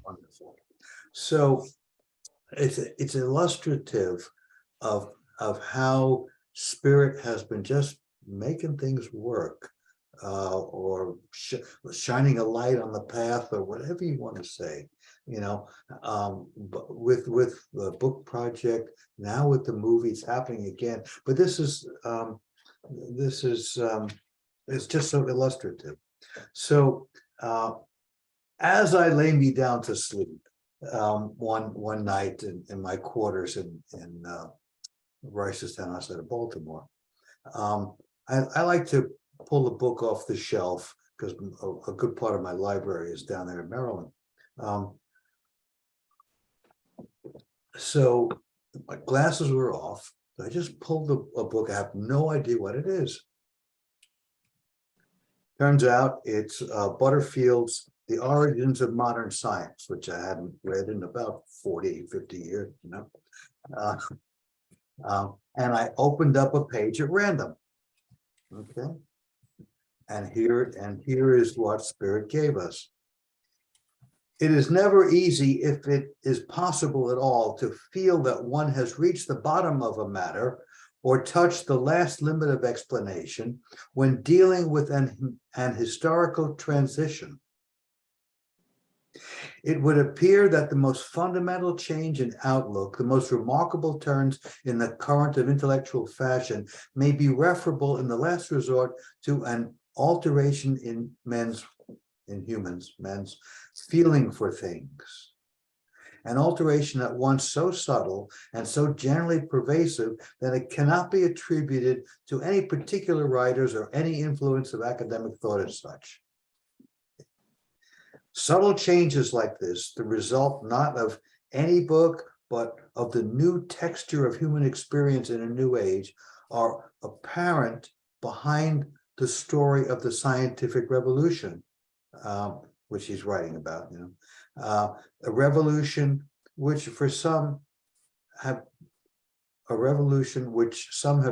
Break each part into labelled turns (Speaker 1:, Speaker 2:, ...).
Speaker 1: Wonderful. So it's illustrative of how spirit has been just making things work, or shining a light on the path, or whatever you want to say. But with the book project, now with the movie, it's happening again. But this is it's just so illustrative. So as I lay me down to sleep one night in my quarters in Reisterstown outside of Baltimore, I like to pull the book off the shelf because a good part of my library is down there in Maryland. So my glasses were off. I just pulled a book. I have no idea what it is. Turns out it's Butterfield's The Origins of Modern Science, which I hadn't read in about 40, 50 years, and I opened up a page at random. Okay. And here is what Spirit gave us. It is never easy, if it is possible at all, to feel that one has reached the bottom of a matter or touched the last limit of explanation when dealing with an historical transition. It would appear that the most fundamental change in outlook, the most remarkable turns in the current of intellectual fashion, may be referable in the last resort to an alteration in men's feeling for things. An alteration at once so subtle and so generally pervasive that it cannot be attributed to any particular writers or any influence of academic thought as such. Subtle changes like this, the result not of any book, but of the new texture of human experience in a new age, are apparent behind the story of the scientific revolution, which he's writing about. A revolution which some have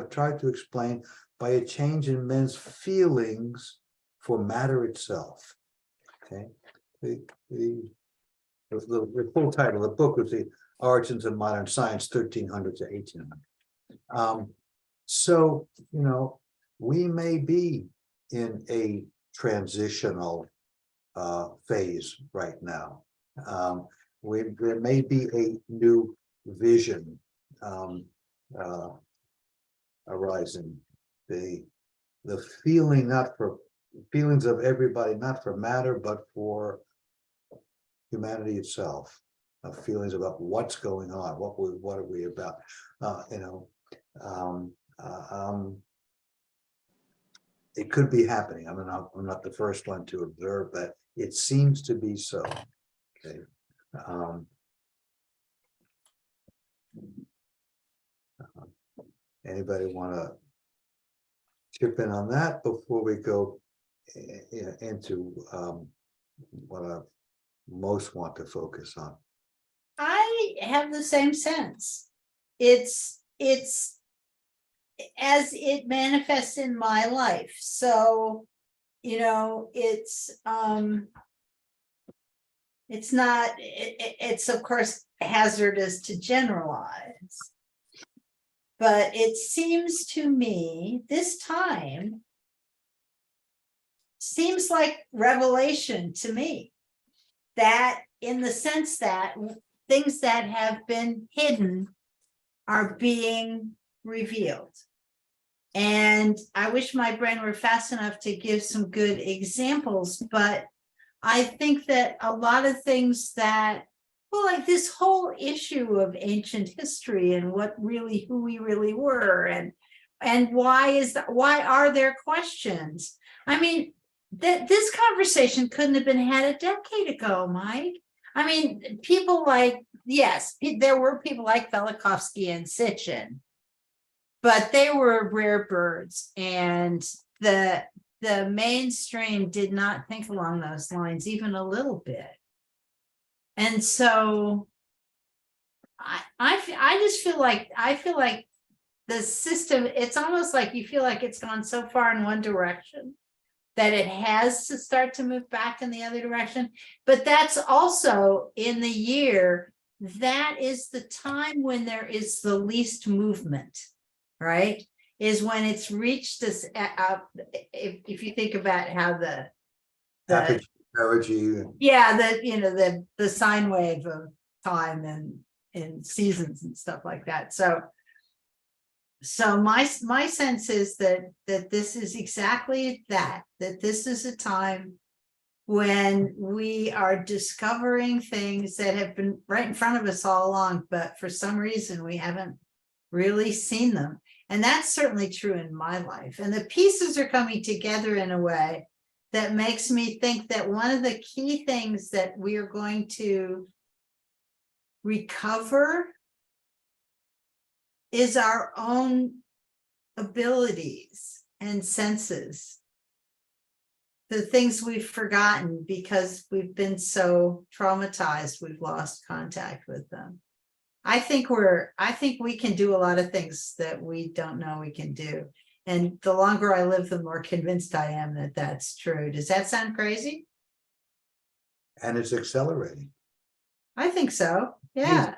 Speaker 1: tried to explain by a change in men's feelings for matter itself. Okay. The full title of the book was The Origins of Modern Science, 1300 to 1800. So, we may be in a transitional phase right now. There may be a new vision arising. The feelings of everybody, not for matter, but for humanity itself, feelings about what's going on, what are we about, it could be happening. I'm not the first one to observe that. It seems to be so. Okay. Anybody want to chip in on that before we go into what I most want to focus on?
Speaker 2: I have the same sense. It's as it manifests in my life. So, it's not, it's of course hazardous to generalize, but it seems to me this time seems like revelation to me, that in the sense that things that have been hidden are being revealed. And I wish my brain were fast enough to give some good examples, but I think that a lot of things that, well, like this whole issue of ancient history and who we really were, and why are there questions? I mean, this conversation couldn't have been had a decade ago, Mike. I mean, people like, yes, there were people like Velikovsky and Sitchin, but they were rare birds, and the mainstream did not think along those lines even a little bit. And so I just feel like the system, it's almost like you feel like it's gone so far in one direction that it has to start to move back in the other direction. But that's also in the year, that is the time when there is the least movement, right? Is when it's reached this, if you think about how the
Speaker 1: Apogee.
Speaker 2: yeah, the sine wave of time and in seasons and stuff like that. So my sense is that this is exactly that this is a time when we are discovering things that have been right in front of us all along, but for some reason we haven't really seen them. And that's certainly true in my life. And the pieces are coming together in a way that makes me think that one of the key things that we are going to recover is our own abilities and senses, the things we've forgotten because we've been so traumatized, we've lost contact with them. I think we can do a lot of things that we don't know we can do. And the longer I live, the more convinced I am that that's true. Does that sound crazy?
Speaker 1: And it's accelerating.
Speaker 2: I think so. Yeah.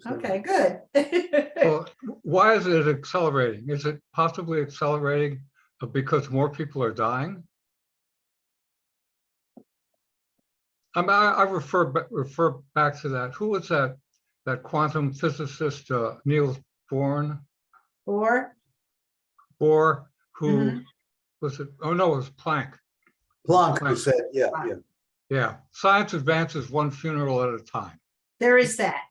Speaker 2: Okay, good.
Speaker 3: Well, why is it accelerating? Is it possibly accelerating because more people are dying? I refer back to that. Who was that quantum physicist, Niels Bohr, who was it? Oh no, it was Planck.
Speaker 1: Planck who said,
Speaker 3: Yeah. Science advances one funeral at a time.
Speaker 2: There is that.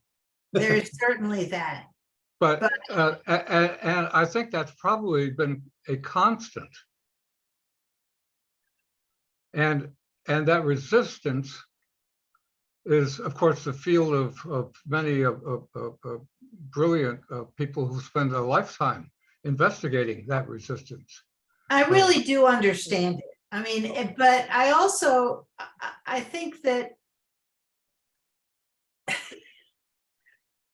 Speaker 2: There is certainly that.
Speaker 3: But and I think that's probably been a constant. And that resistance is, of course, the field of many brilliant people who spend a lifetime investigating that resistance.
Speaker 2: I really do understand it. I mean, but I also, I think that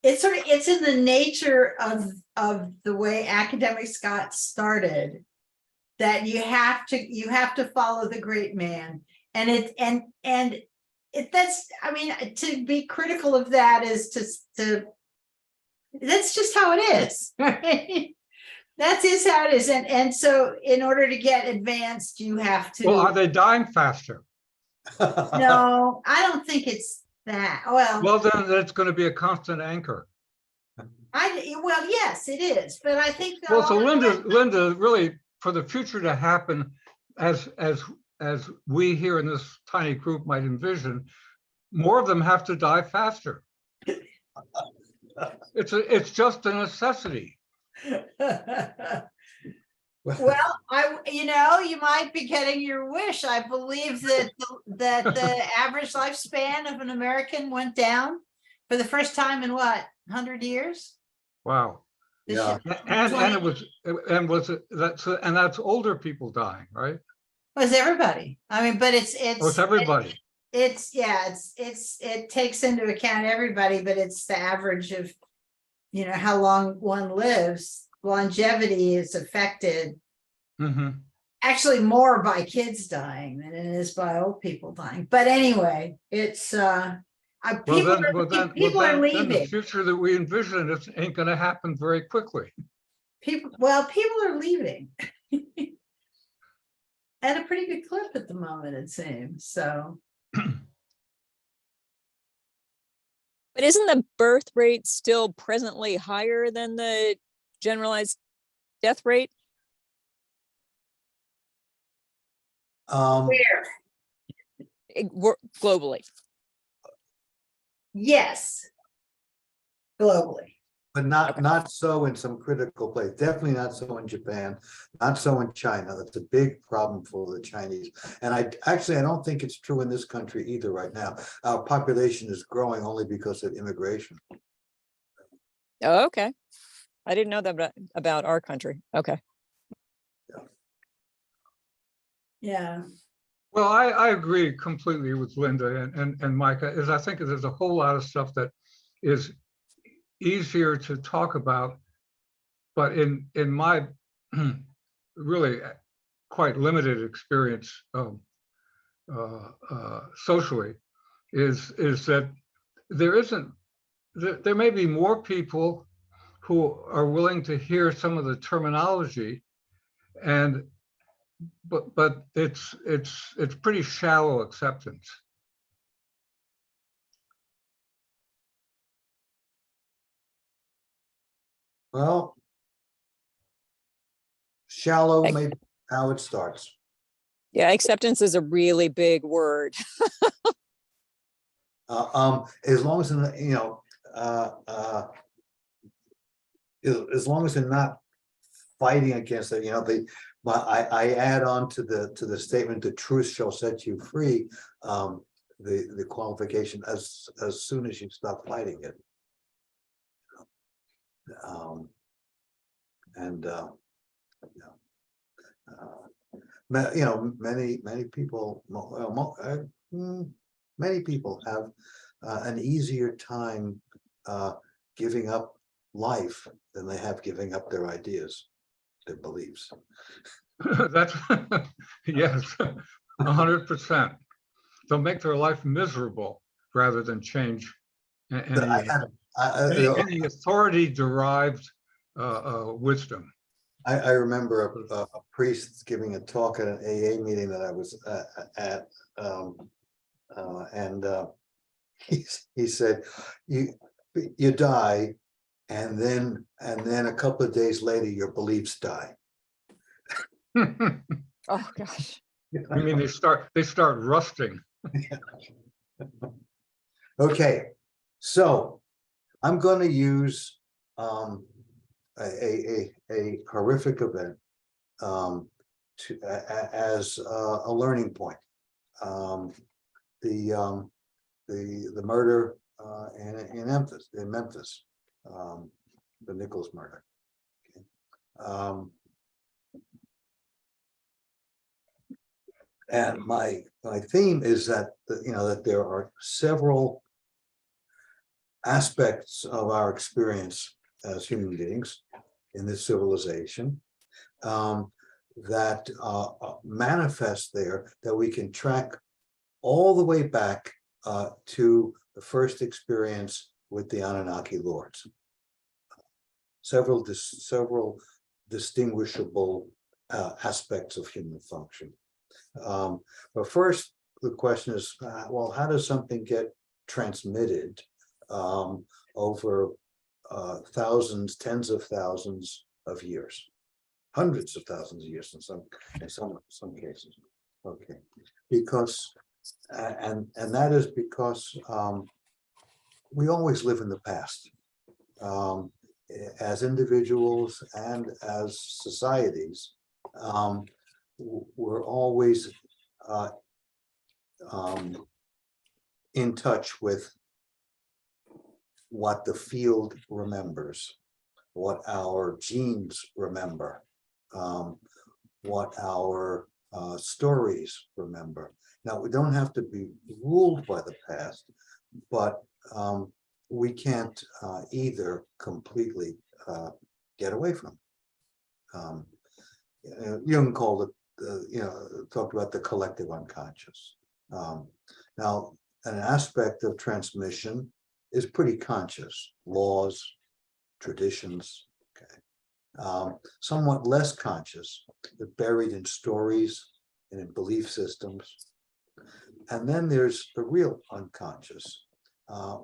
Speaker 2: it's in the nature of the way academics got started that you have to follow the great man. And that's, I mean, to be critical of that is that's just how it is, right? That is how it is. And so in order to get advanced, you have to.
Speaker 3: Well, are they dying faster?
Speaker 2: No, I don't think it's that.
Speaker 3: Well, then it's going to be a constant anchor.
Speaker 2: Well, yes, it is. But I think.
Speaker 3: Well, so Linda, really, for the future to happen, as we here in this tiny group might envision, more of them have to die faster. It's just a necessity.
Speaker 2: Well, you might be getting your wish. I believe that the average lifespan of an American went down for the first time in what, 100 years?
Speaker 3: Wow.
Speaker 1: Yeah.
Speaker 3: And that's older people dying, right?
Speaker 2: Was everybody? I mean, but it's
Speaker 3: everybody.
Speaker 2: It takes into account everybody, but it's the average of how long one lives. Longevity is affected actually more by kids dying than it is by old people dying. But anyway, it's people are leaving.
Speaker 3: Then the future that we envision ain't going to happen very quickly.
Speaker 2: People are leaving at a pretty good clip at the moment, it seems. So.
Speaker 4: But isn't the birth rate still presently higher than the generalized death rate?
Speaker 2: Where?
Speaker 4: Globally.
Speaker 2: Yes. Globally.
Speaker 1: But not so in some critical place. Definitely not so in Japan, not so in China. That's a big problem for the Chinese. And I don't think it's true in this country either right now. Our population is growing only because of immigration.
Speaker 4: Oh, okay. I didn't know that about our country. Okay.
Speaker 2: Yeah.
Speaker 3: Well, I agree completely with Linda and Micah. I think there's a whole lot of stuff that is easier to talk about, but in my really quite limited experience socially, is that there may be more people who are willing to hear some of the terminology, but it's pretty shallow acceptance.
Speaker 1: Well, shallow
Speaker 4: I-
Speaker 1: may be how it starts.
Speaker 4: Yeah, acceptance is a really big word.
Speaker 1: As long as, as long as they're not fighting against it, I add on to the statement, the truth shall set you free. The qualification as soon as you stop fighting it. Many people, many people have an easier time giving up life than they have giving up their ideas, their beliefs.
Speaker 3: That's, yes, 100%. They'll make their life miserable rather than change any authority-derived wisdom.
Speaker 1: I remember a priest giving a talk at an AA meeting that I was at, and he said, "You die, and then a couple of days later, your beliefs die."
Speaker 4: Oh, gosh.
Speaker 3: I mean, they start rusting.
Speaker 1: Okay, so I'm going to use a horrific event as a learning point. The murder in Memphis, the Nichols murder. Okay. And my theme is that that there are several aspects of our experience as human beings in this civilization that manifest there, that we can track all the way back to the first experience with the Anunnaki lords. Several distinguishable aspects of human function. But first, the question is, well, how does something get transmitted over thousands, tens of thousands of years, hundreds of thousands of years in some cases? Okay, because and that is because we always live in the past. As individuals and as societies, we're always in touch with what the field remembers, what our genes remember, what our stories remember. Now, we don't have to be ruled by the past, but we can't either completely get away from it. Jung called it, talked about the collective unconscious. Now, an aspect of transmission is pretty conscious: laws, traditions. Okay, somewhat less conscious, but buried in stories and in belief systems. And then there's the real unconscious,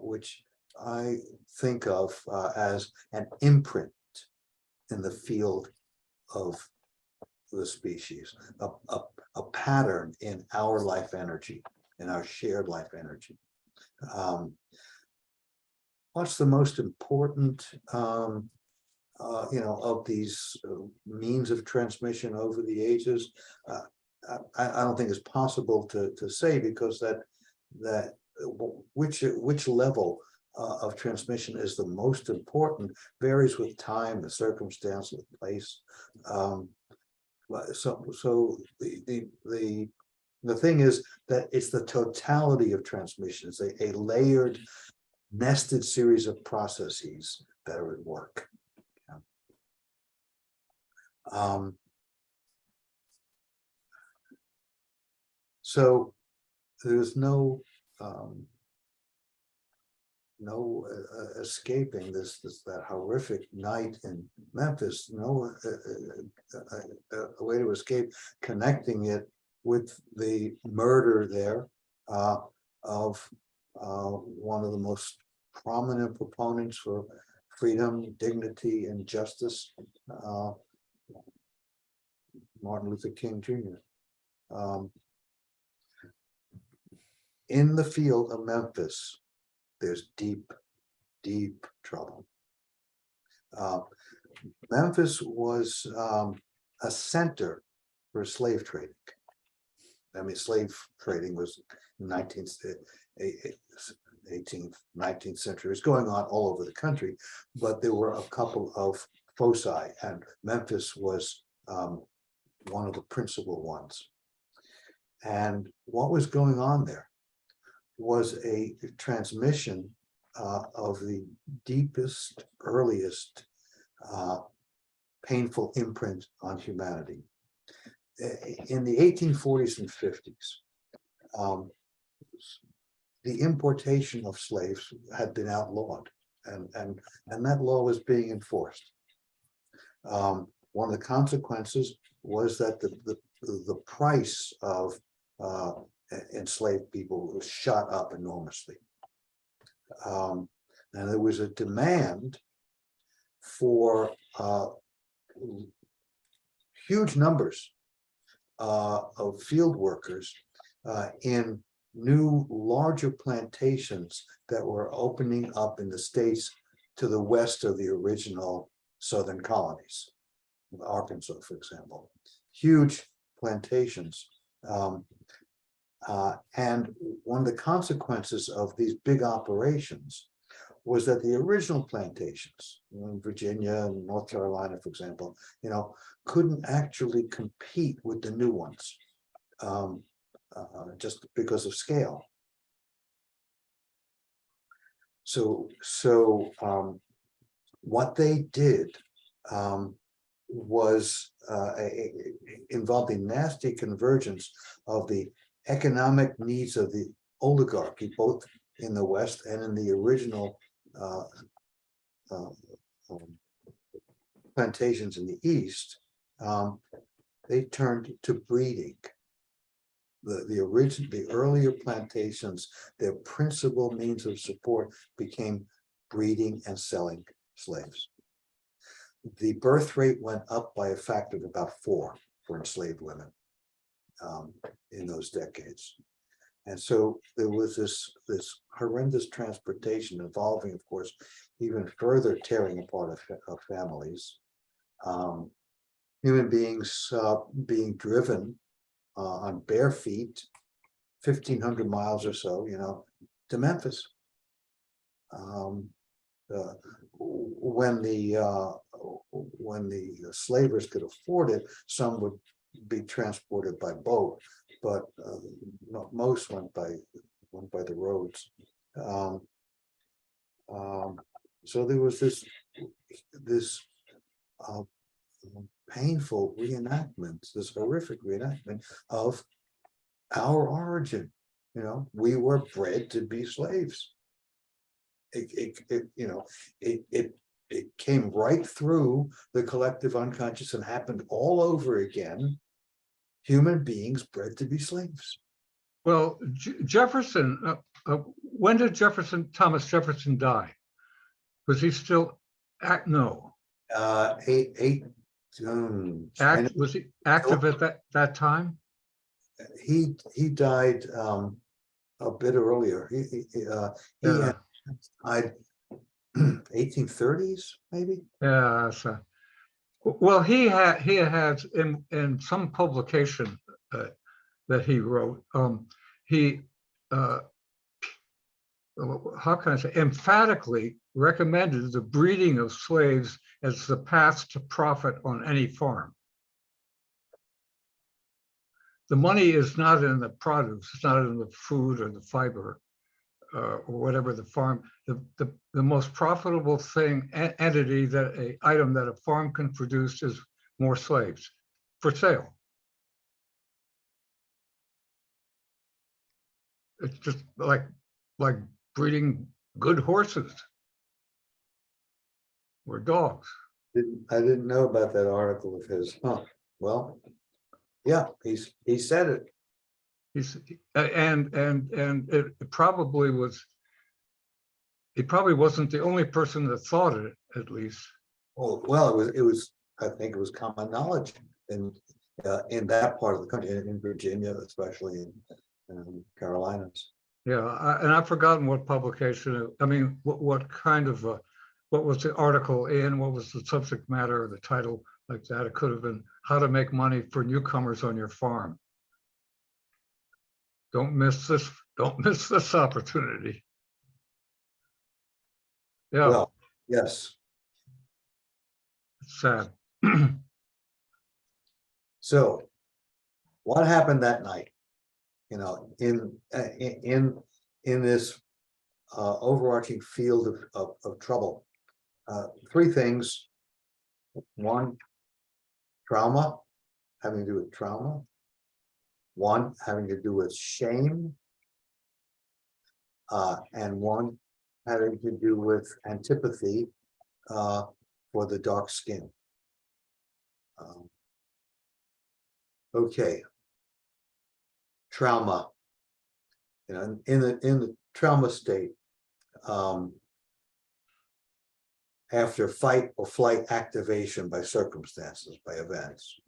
Speaker 1: which I think of as an imprint in the field of the species, a pattern in our life energy, in our shared life energy. What's the most important, of these means of transmission over the ages? I don't think it's possible to say, because that which level of transmission is the most important varies with time, the circumstance, the place. So the thing is that it's the totality of transmission. It's a layered, nested series of processes that are at work. So there's no escaping that horrific night in Memphis. No a way to escape connecting it with the murder there of one of the most prominent proponents for freedom, dignity, and justice, Martin Luther King Jr. In the field of Memphis, there's deep, deep trouble. Memphis was a center for slave trading. I mean, slave trading was 18th, 19th century. It was going on all over the country, but there were a couple of foci, and Memphis was one of the principal ones. And what was going on there was a transmission of the deepest, earliest painful imprint on humanity. In the 1840s and 50s, the importation of slaves had been outlawed, and that law was being enforced. One of the consequences was that the price of enslaved people was shot up enormously. And there was a demand for huge numbers of field workers in new, larger plantations that were opening up in the states to the west of the original southern colonies, Arkansas, for example. Huge plantations. And one of the consequences of these big operations was that the original plantations in Virginia and North Carolina, for example, couldn't actually compete with the new ones just because of scale. So what they did was involved a nasty convergence of the economic needs of the oligarchy, both in the West and in the original plantations in the East. They turned to breeding. The earlier plantations, their principal means of support became breeding and selling slaves. The birth rate went up by a factor of about 4 for enslaved women in those decades. And so there was this horrendous transportation involving, of course, even further tearing apart of families. Human beings being driven on bare feet, 1,500 miles or so, to Memphis. When the slavers could afford it, some would be transported by boat, but most went by the roads. So there was this painful reenactment, this horrific reenactment of our origin. We were bred to be slaves. It came right through the collective unconscious and happened all over again. Human beings bred to be slaves.
Speaker 3: Well, Jefferson, when did Thomas Jefferson die? Was he still no? Was he active at that time?
Speaker 1: He died a bit earlier. He died 1830s, maybe.
Speaker 3: Yeah. So, well, he had in some publication that he wrote. He how can I say, emphatically recommended the breeding of slaves as the path to profit on any farm. The money is not in the produce, it's not in the food or the fiber or whatever the farm. The most profitable entity item that a farm can produce is more slaves for sale. It's just like breeding good horses or dogs.
Speaker 1: I didn't know about that article of his. Huh. Well, yeah, he said it.
Speaker 3: He's and it probably was. He probably wasn't the only person that thought it, at least.
Speaker 1: Oh, well, it was, I think it was common knowledge in that part of the country, in Virginia, especially in Carolinas.
Speaker 3: Yeah, and I've forgotten what publication. I mean, what kind of what was the article in? What was the subject matter or the title like that? It could have been "How to Make Money for Newcomers on Your Farm." Don't miss this. Don't miss this opportunity. Yeah,
Speaker 1: Well, yes.
Speaker 3: it's sad.
Speaker 1: So what happened that night? You know, in this overarching field of trouble. Three things. One, trauma, having to do with trauma. One having to do with shame. And one having to do with antipathy for the dark skin. Okay. Trauma. You know, in the trauma state, after fight or flight activation by circumstances, by events,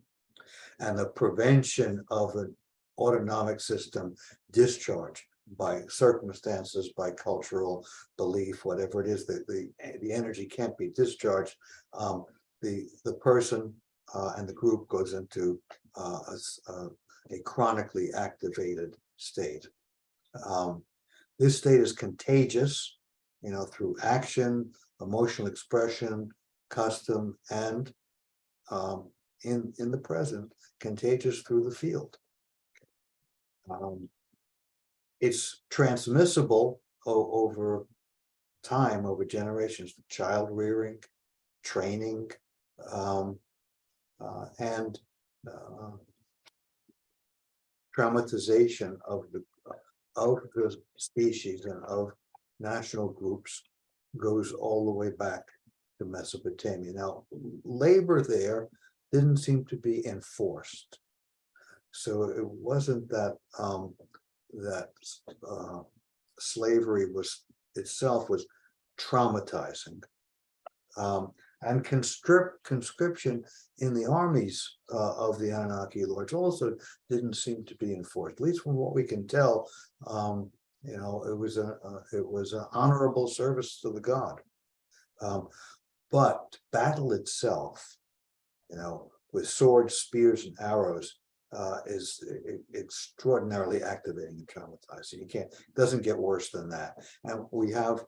Speaker 1: and the prevention of an autonomic system discharge by circumstances, by cultural belief, whatever it is, that the energy can't be discharged. The person and the group goes into a chronically activated state. This state is contagious, you know, through action, emotional expression, custom, and in the present, contagious through the field. It's transmissible over time, over generations, child rearing, training, and traumatization of the species and of national groups goes all the way back to Mesopotamia. Now, labor there didn't seem to be enforced, so it wasn't that slavery itself was traumatizing. And conscription in the armies of the Anunnaki lords also didn't seem to be enforced, at least from what we can tell. You know, it was an honorable service to the god. But battle itself, you know, with swords, spears, and arrows, is extraordinarily activating and traumatizing. You can't, it doesn't get worse than that. And we have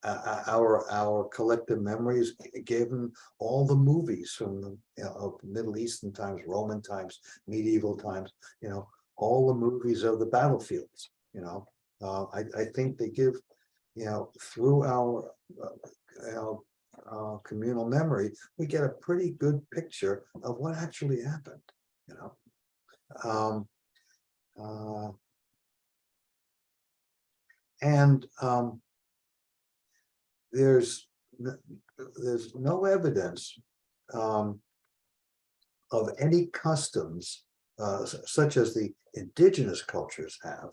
Speaker 1: our collective memories given all the movies from the, you know, Middle Eastern times, Roman times, medieval times, you know, all the movies of the battlefields, you know. I think they give, you know, through our communal memory, we get a pretty good picture of what actually happened, you know. There's no evidence of any customs such as the indigenous cultures have,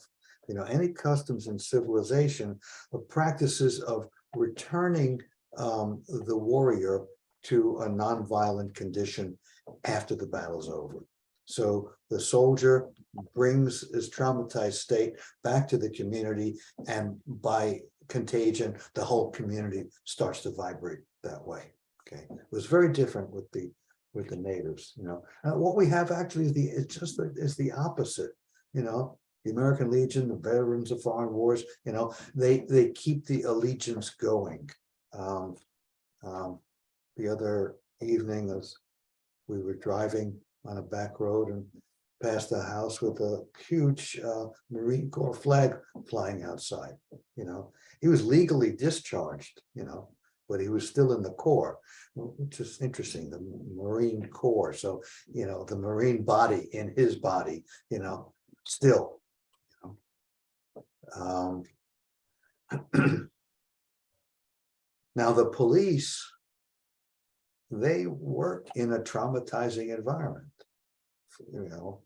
Speaker 1: you know, any customs in civilization of practices of returning the warrior to a nonviolent condition after the battle's over. So the soldier brings his traumatized state back to the community, and by contagion, the whole community starts to vibrate that way. Okay, it was very different with the natives. You know, what we have actually is the opposite. You know, the American Legion, the veterans of foreign wars. You know, they keep the allegiance going. The other evening, as we were driving on a back road and passed a house with a huge Marine Corps flag flying outside. You know, he was legally discharged, you know, but he was still in the Corps, which is interesting, the Marine Corps. So, you know, the Marine body in his body, you know, still, you know. Um, now, the police, they work in a traumatizing environment. You know,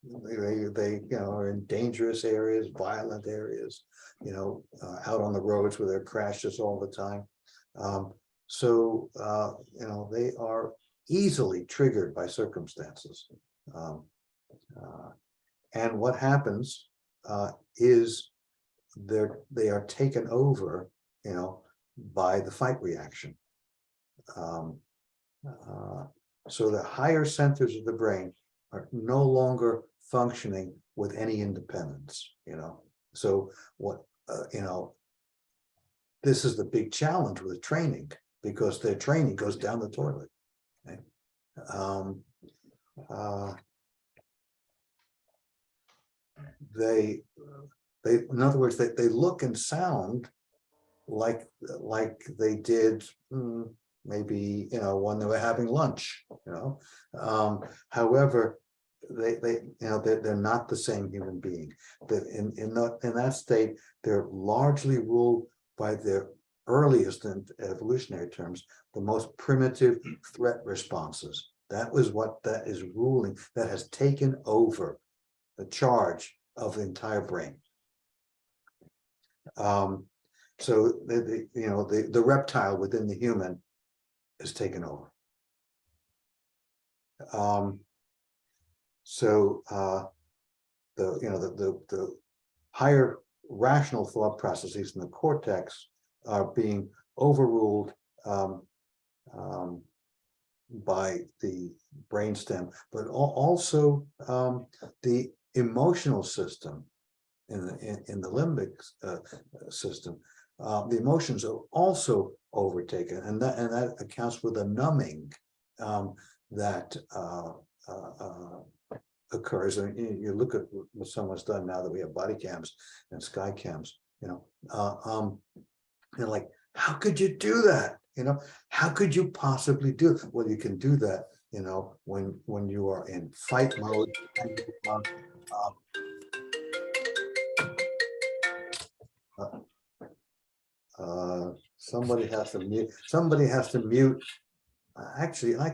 Speaker 1: they you know, are in dangerous areas, violent areas, you know, out on the roads where there are crashes all the time. So you know, they are easily triggered by circumstances. And what happens is they are taken over, you know, by the fight reaction. So the higher centers of the brain are no longer functioning with any independence, you know. So what, you know, this is the big challenge with training, because their training goes down the toilet. Okay? They, in other words, they look and sound like they did maybe, you know, when they were having lunch, you know. However, they you know, they're not the same human being. That in that state, they're largely ruled by their earliest, in evolutionary terms, the most primitive threat responses. That was what that is ruling, that has taken over the charge of the entire brain. So you know, the reptile within the human is taken over. So the you know, the higher rational thought processes in the cortex are being overruled by the brainstem, but also the emotional system in the limbic system. The emotions are also overtaken, and that accounts for the numbing that occurs. And you look at what someone's done now that we have body cams and sky cams, you know, you're like, how could you do that? You know, how could you possibly do it? Well, you can do that, you know, when you are in fight mode. Somebody has to mute. Somebody has to mute. Actually, I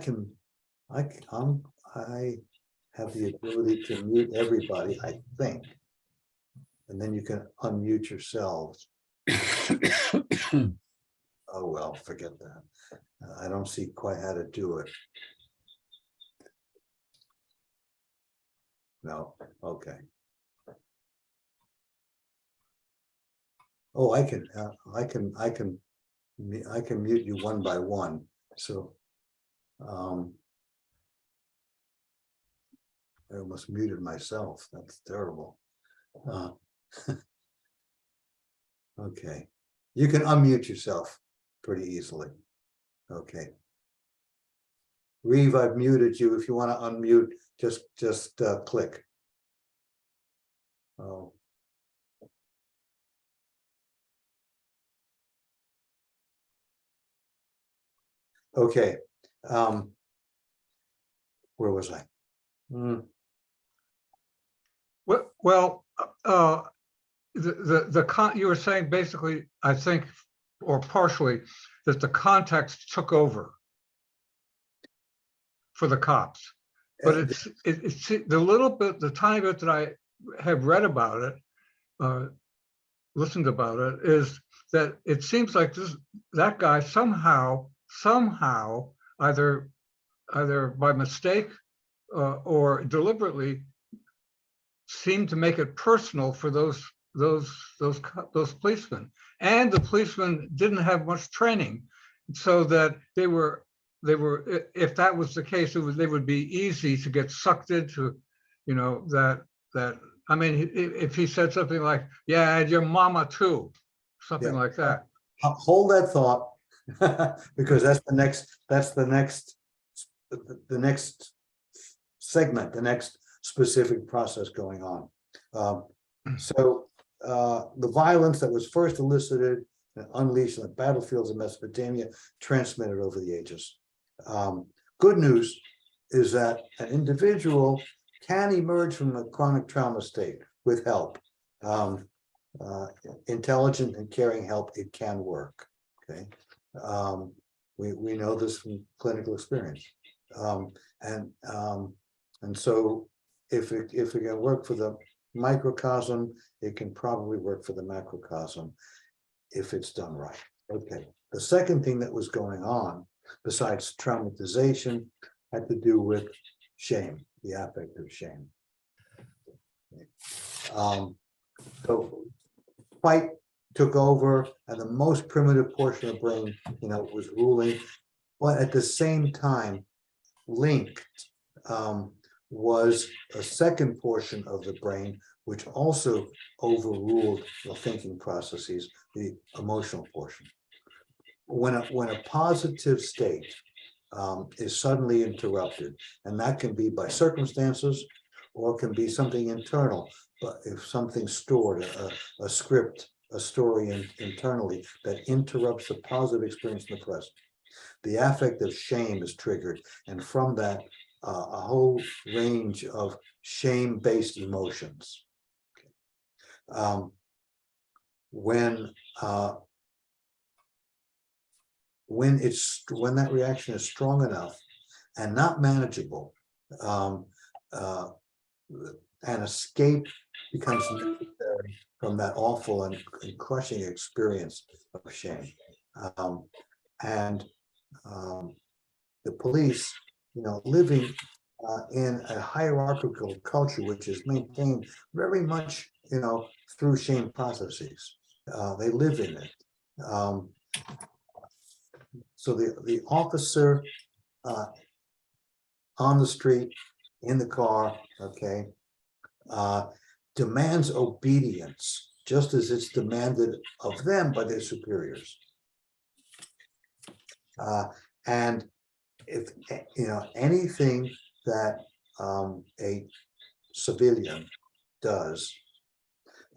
Speaker 1: have the ability to mute everybody, I think, and then you can unmute yourselves. Oh well, forget that. I don't see quite how to do it. No, okay. Oh, I can mute you one by one. So, I almost muted myself. That's terrible. Okay, you can unmute yourself pretty easily. Okay. Reeve, I've muted you. If you want to unmute, just click. Oh. Okay. Where was I?
Speaker 3: Well, you were saying basically, I think, or partially, that the context took over for the cops. But it's the tiny bit that I have read about it, listened about it, is that it seems like that guy somehow either by mistake or deliberately seemed to make it personal for those policemen, and the policemen didn't have much training, so that they were, if that was the case, they would be easy to get sucked into, you know, that I mean, if he said something like, yeah, and your mama too, something like that.
Speaker 1: Hold that thought, because that's the next segment, the next specific process going on. So the violence that was first elicited and unleashed on the battlefields of Mesopotamia transmitted over the ages. Good news is that an individual can emerge from a chronic trauma state with help. intelligent and caring help, it can work. Okay. We know this from clinical experience. And so if it can work for the microcosm, it can probably work for the macrocosm if it's done right. Okay. The second thing that was going on, besides traumatization, had to do with shame, the affect of shame. So fight took over, and the most primitive portion of the brain, was ruling. But at the same time, linked was a second portion of the brain, which also overruled the thinking processes, the emotional portion. When a positive state is suddenly interrupted, and that can be by circumstances, or it can be something internal. But if something's stored, a script, a story internally that interrupts the positive experience in the present, the affect of shame is triggered, and from that, a whole range of shame-based emotions. When that reaction is strong enough and not manageable, an escape becomes necessary from that awful and crushing experience of shame. The police, living in a hierarchical culture, which is maintained very much, through shame processes. They live in it. So the officer on the street, in the car, okay, demands obedience, just as it's demanded of them by their superiors. And if anything that a civilian does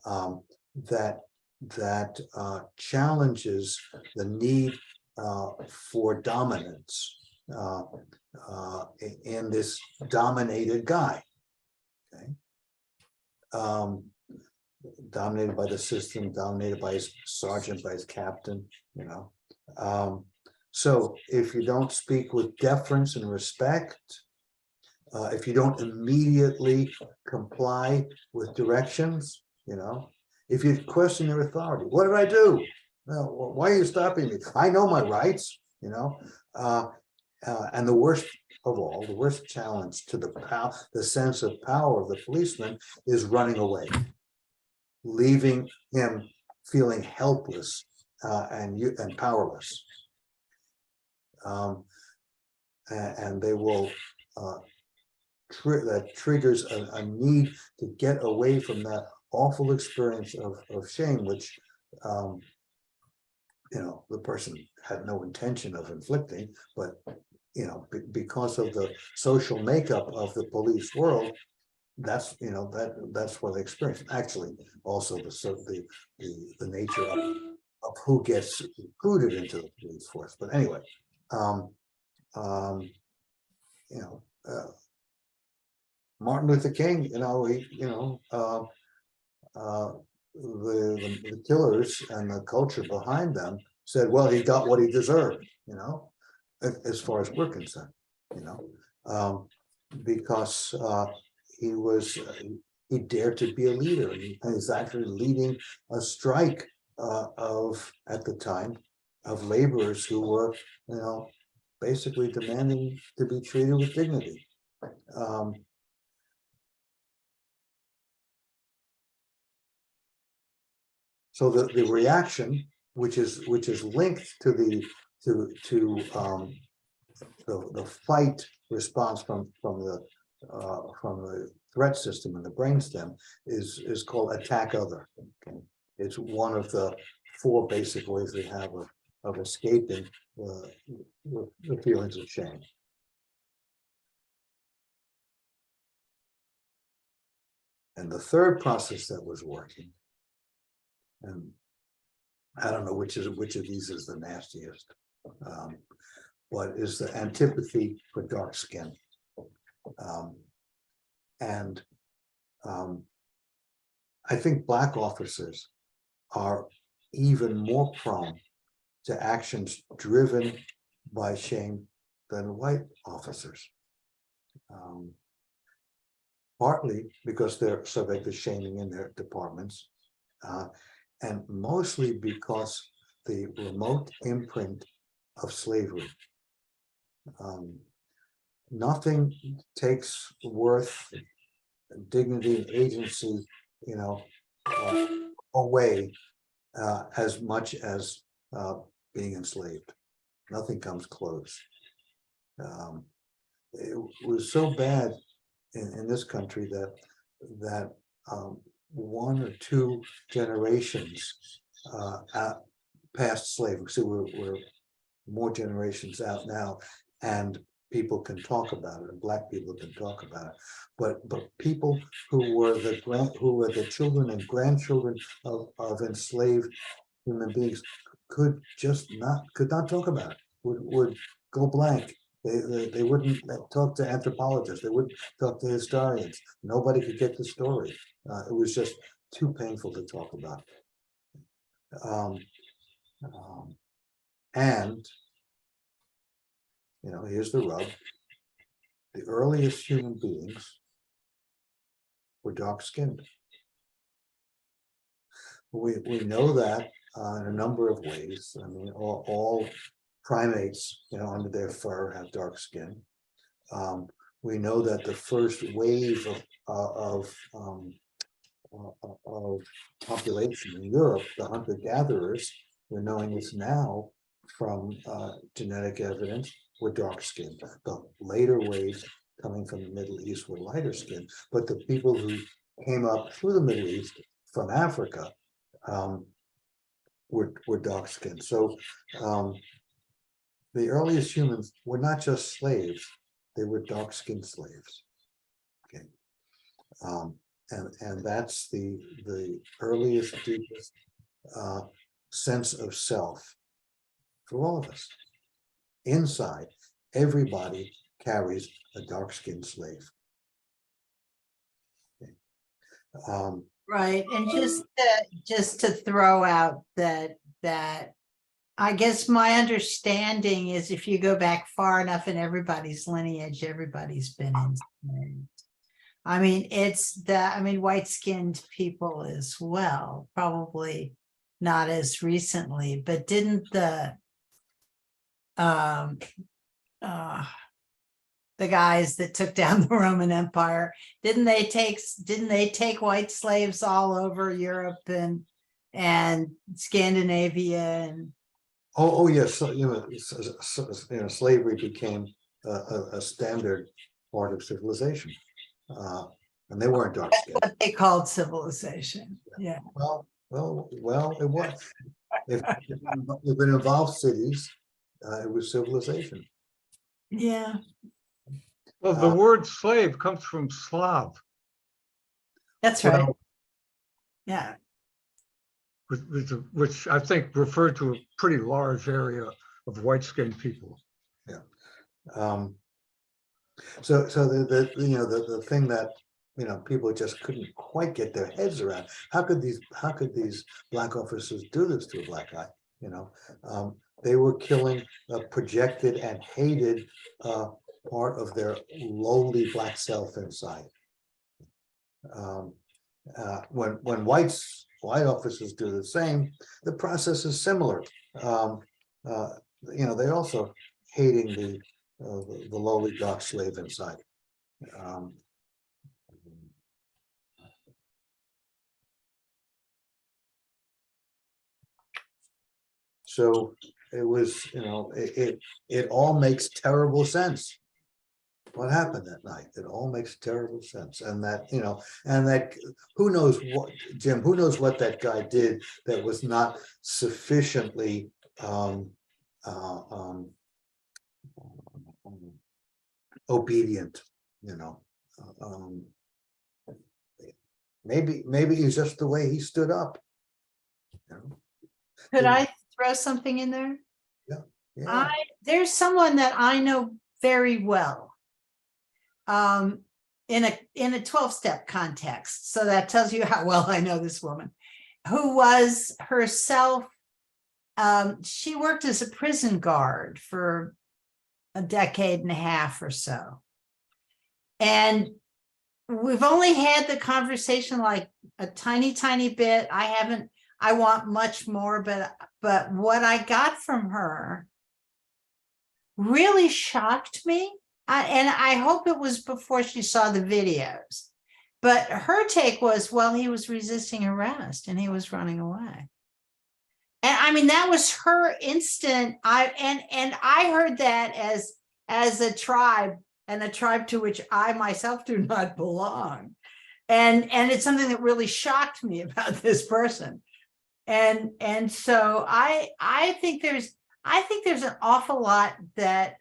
Speaker 1: that challenges the need for dominance in this dominated guy, okay, dominated by the system, dominated by his sergeant, by his captain, so if you don't speak with deference and respect, if you don't immediately comply with directions, if you question their authority, what did I do? Well, why are you stopping me? I know my rights, and the worst of all, the worst challenge to the sense of power of the policeman is running away, leaving him feeling helpless and powerless. And they will that triggers a need to get away from that awful experience of shame, which the person had no intention of inflicting, but because of the social makeup of the police world, that's that's what they experience. Actually, also the nature of who gets recruited into the police force. But anyway, Martin Luther King, the killers and the culture behind them said, well, he got what he deserved, as far as we're concerned, because he dared to be a leader, and he's actually leading a strike at the time of laborers who were, basically demanding to be treated with dignity. So the reaction, which is linked to the fight response from the threat system in the brainstem, is called attack other. Okay, it's one of the 4 basic ways we have of escaping the feelings of shame. And the third process that was working, and I don't know which of these is the nastiest, but is the antipathy for dark skin. I think Black officers are even more prone to actions driven by shame than white officers. Partly because they're subject to shaming in their departments, and mostly because the remote imprint of slavery. Nothing takes worth, dignity, and agency, away as much as being enslaved. Nothing comes close. It was so bad in this country that one or two generations past slavery. So we're more generations out now, and people can talk about it, and Black people can talk about it. But people who were the children and grandchildren of enslaved human beings could not talk about it. Would go blank. They wouldn't talk to anthropologists. They wouldn't talk to historians. Nobody could get the story. It was just too painful to talk about. And here's the rub: the earliest human beings were dark-skinned. We know that in a number of ways. I mean, all primates, under their fur have dark skin. We know that the first wave of population in Europe, the hunter-gatherers, we're knowing this now from genetic evidence, were dark skinned. The later waves coming from the Middle East were lighter skinned, but the people who came up through the Middle East from Africa were dark skinned. So the earliest humans were not just slaves, they were dark skinned slaves. Okay. And that's the earliest, deepest sense of self for all of us. Inside, everybody carries a dark-skinned slave. Okay.
Speaker 2: Right, and just to throw out that I guess my understanding is if you go back far enough in everybody's lineage, everybody's been enslaved. I mean, white-skinned people as well, probably not as recently, but didn't the guys that took down the Roman Empire, didn't they take white slaves all over Europe and Scandinavia and
Speaker 1: Oh yes, so, slavery became a standard part of civilization, and they weren't dark skinned.
Speaker 2: what they called civilization. Yeah.
Speaker 1: Well, it was. If it involved cities, it was civilization.
Speaker 2: Yeah.
Speaker 3: Well, the word slave comes from Slav,
Speaker 2: That's right.
Speaker 1: Well,
Speaker 2: Yeah.
Speaker 3: which I think referred to a pretty large area of white-skinned people.
Speaker 1: Yeah. So the thing that people just couldn't quite get their heads around, how could these Black officers do this to a Black guy? They were killing a projected and hated part of their lowly Black self inside. When white officers do the same, the process is similar. They also hating the lowly dark slave inside. So it was, it all makes terrible sense. What happened that night? It all makes terrible sense. And that, who knows what, Jim, who knows what that guy did that was not sufficiently obedient, maybe it's just the way he stood up.
Speaker 2: Could I throw something in there?
Speaker 1: Yeah.
Speaker 2: There's someone that I know very well in a 12-step context. So that tells you how well I know this woman. who was herself, she worked as a prison guard for a decade and a half or so. And we've only had the conversation like a tiny, tiny bit. I want much more, but what I got from her really shocked me. And I hope it was before she saw the videos. But her take was, well, he was resisting arrest and he was running away. And I mean, that was her instant. And I heard that as a tribe, and a tribe to which I myself do not belong. And it's something that really shocked me about this person. And so I think there's an awful lot that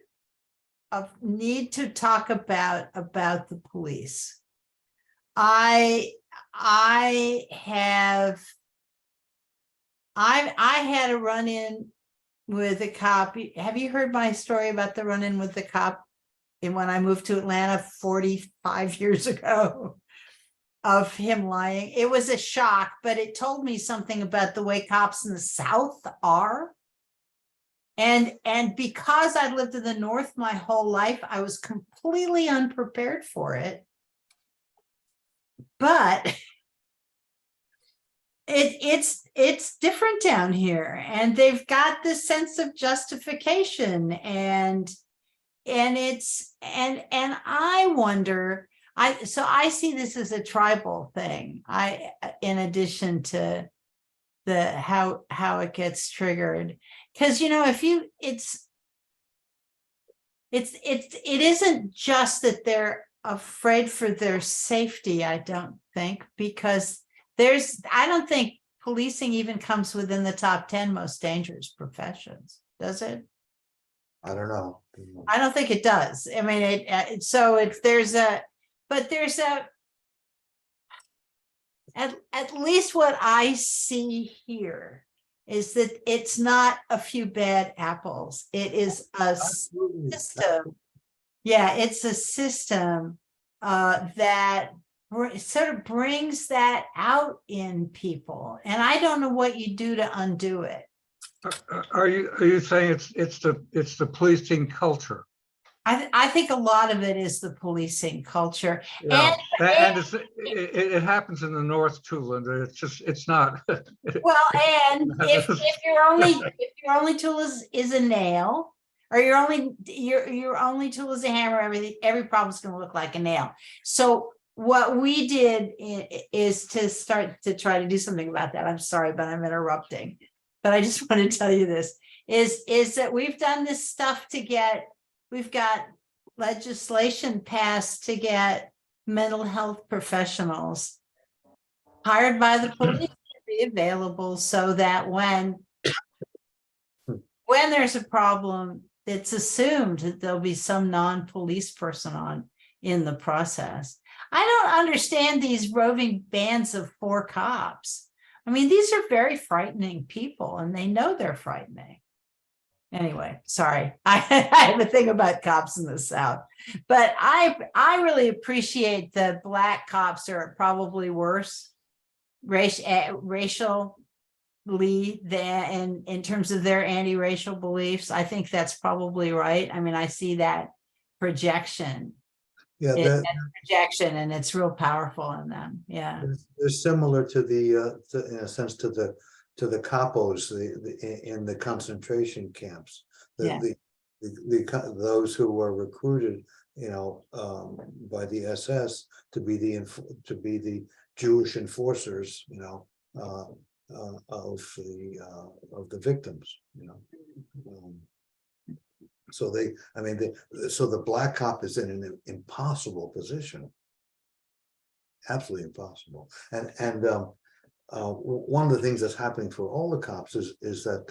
Speaker 2: of need to talk about the police. I had a run-in with a cop. Have you heard my story about the run-in with the cop when I moved to Atlanta 45 years ago, of him lying? It was a shock, but it told me something about the way cops in the South are. And because I lived in the North my whole life, I was completely unprepared for it. But it's different down here, and they've got this sense of justification, and I wonder, so I see this as a tribal thing. In addition to how it gets triggered, because it isn't just that they're afraid for their safety, I don't think, because I don't think policing even comes within the top 10 most dangerous professions, does it?
Speaker 1: I don't know.
Speaker 2: I don't think it does. I mean, at least what I see here is that it's not a few bad apples. It is a
Speaker 1: Absolutely.
Speaker 2: system. Yeah, it's a system that sort of brings that out in people. And I don't know what you do to undo it.
Speaker 3: Are you saying it's the policing culture?
Speaker 2: I think a lot of it is the policing culture.
Speaker 3: Yeah. And it happens in the North too, Linda. It's not.
Speaker 2: Well, and if your only tool is a nail, or your only tool is a hammer, every problem's going to look like a nail. So what we did is to start to try to do something about that. I'm sorry, but I'm interrupting. But I just want to tell you this is that we've done this stuff we've got legislation passed to get mental health professionals hired by the police to be available, so that when there's a problem, it's assumed that there'll be some non-police person in the process. I don't understand these roving bands of 4 cops. I mean, these are very frightening people, and they know they're frightening. Anyway, sorry, I have a thing about cops in the South, but I really appreciate the Black cops are probably worse racially than in terms of their anti-racial beliefs. I think that's probably right. I mean, I see that projection.
Speaker 1: Yeah,
Speaker 2: And it's real powerful in them. Yeah,
Speaker 1: they're similar to in a sense to the capos in the concentration camps. Those who were recruited, by the SS to be the Jewish enforcers, of the victims, So so the Black cop is in an impossible position, absolutely impossible. And one of the things that's happening for all the cops is that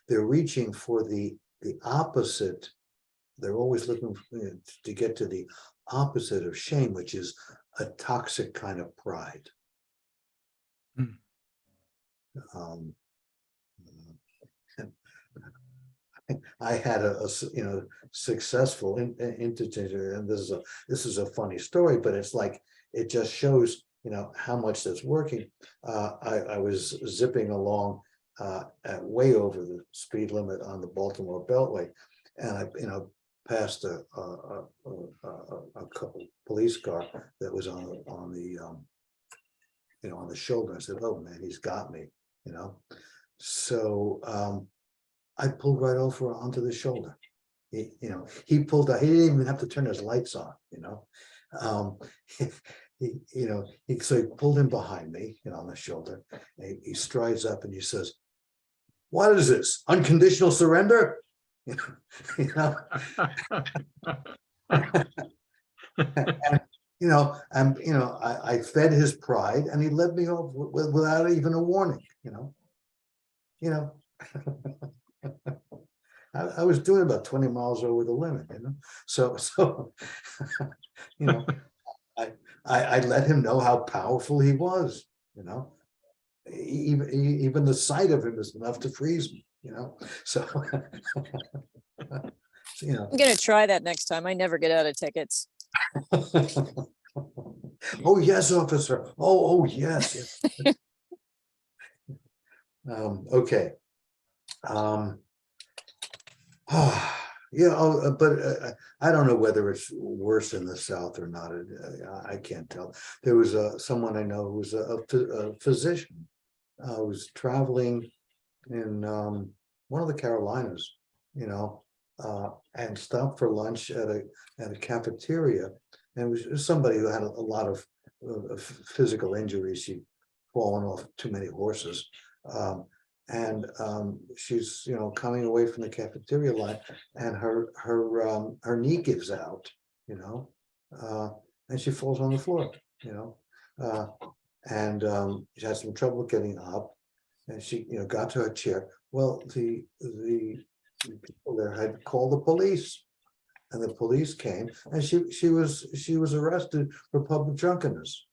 Speaker 1: they're reaching for the opposite. They're always looking to get to the opposite of shame, which is a toxic kind of pride. I had a successful integer, and this is a funny story, but it's like it just shows how much that's working. I was zipping along at way over the speed limit on the Baltimore Beltway, and I passed a couple police car that was on the on the shoulder. I said, "Oh man, he's got me," So I pulled right over onto the shoulder. He pulled out. He didn't even have to turn his lights on. So he pulled in behind me, on the shoulder. And he strides up and he says, "What is this? Unconditional surrender?" And, I fed his pride, and he let me off without even a warning. I was doing about 20 miles over the limit, So I let him know how powerful he was, Even the sight of him is enough to freeze me, So
Speaker 4: I'm gonna try that next time. I never get out of tickets.
Speaker 1: Oh yes, officer. Oh yes. Okay. But I don't know whether it's worse in the South or not. I can't tell. There was someone I know who was a physician who was traveling in one of the Carolinas, and stopped for lunch at a cafeteria, and it was somebody who had a lot of physical injuries. She'd fallen off too many horses. And she's coming away from the cafeteria line, and her knee gives out, and she falls on the floor, and she has some trouble getting up, and she got to her chair. Well, the people there had called the police, and the police came, and she was arrested for public drunkenness.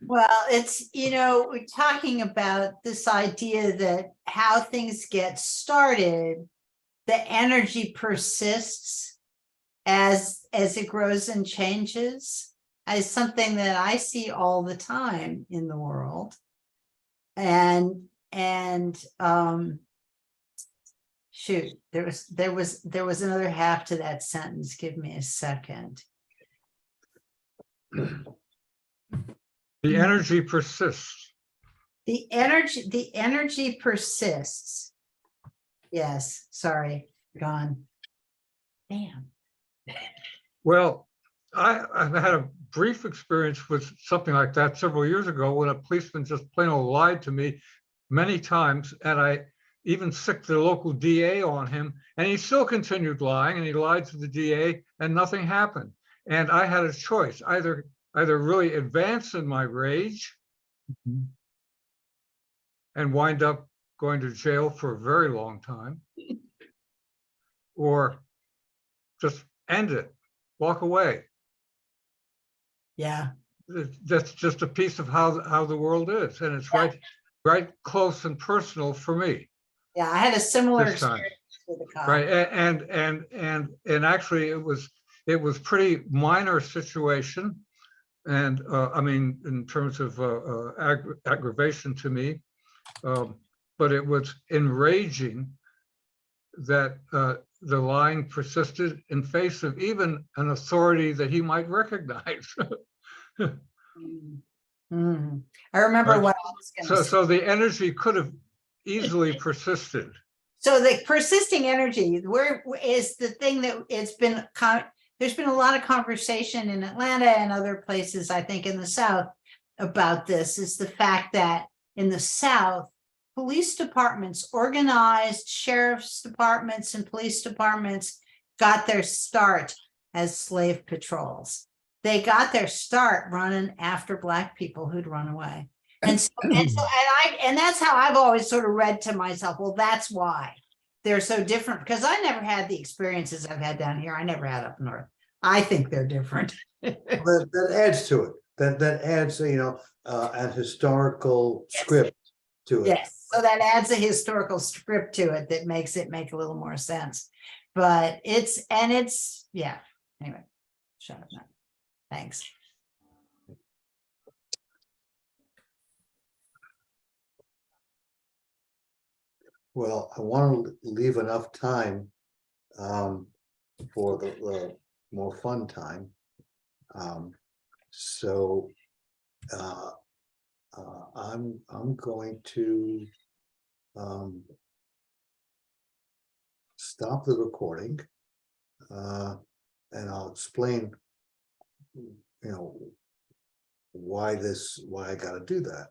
Speaker 2: Well, it's, we're talking about this idea that how things get started, the energy persists as it grows and changes, as something that I see all the time in the world. And shoot, there was another half to that sentence. Give me a second.
Speaker 3: The energy persists.
Speaker 2: The energy persists. Yes, sorry, gone. Damn.
Speaker 3: Well, I've had a brief experience with something like that several years ago when a policeman just plain old lied to me many times, and I even sicked the local DA on him, and he still continued lying, and he lied to the DA, and nothing happened. And I had a choice: either really advance in my rage and wind up going to jail for a very long time, or just end it, walk away.
Speaker 2: Yeah.
Speaker 3: That's just a piece of how the world is, and it's right close and personal for me.
Speaker 2: Yeah, I had a similar
Speaker 3: This time.
Speaker 2: experience with a cop.
Speaker 3: Right, and actually it was pretty minor situation, and I mean, in terms of aggravation to me, but it was enraging that the lying persisted in face of even an authority that he might recognize.
Speaker 2: I remember
Speaker 3: Right.
Speaker 2: what I was going to say.
Speaker 3: So the energy could have easily persisted.
Speaker 2: So the persisting energy, where is the thing that there's been a lot of conversation in Atlanta and other places, I think in the South, about this, is the fact that in the South, police departments, organized sheriff's departments and police departments got their start as slave patrols. They got their start running after Black people who'd run away. And that's how I've always sort of read to myself, well, that's why they're so different, because I never had the experiences I've had down here. I never had up north. I think they're different.
Speaker 1: That adds to it. That adds, an historical script to it.
Speaker 2: Yes, so that adds a historical script to it that makes it make a little more sense. But yeah, anyway. shut up now. Thanks.
Speaker 1: Well, I want to leave enough time for the more fun time. So I'm going to stop the recording, and I'll explain, why I got to do that.